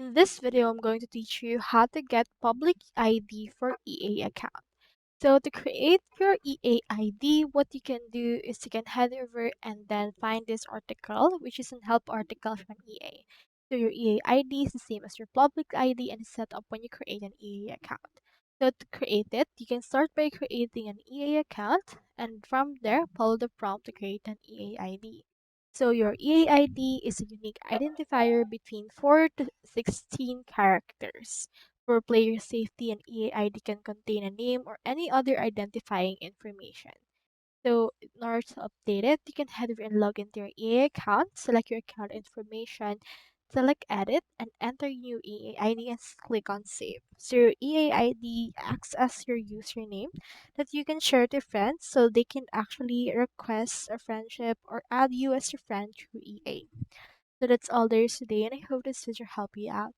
In this video, I'm going to teach you how to get public ID for EA account. So to create your EA ID, what you can do is you can head over and then find this article, which is an help article from EA. So your EA ID is the same as your public ID and is set up when you create an EA account. So to create it, you can start by creating an EA account and from there follow the prompt to create an EA ID. So your EA ID is a unique identifier between 4 to 16 characters. For player safety, an EA ID can contain a name or any other identifying information. So in order to update it, you can head over and log into your EA account, select your account information, select edit, and enter new EA ID and click on save. So your EA ID acts as your username that you can share to friends so they can actually request a friendship or add you as a friend through EA. So that's all there is today, and I hope this video helped you out.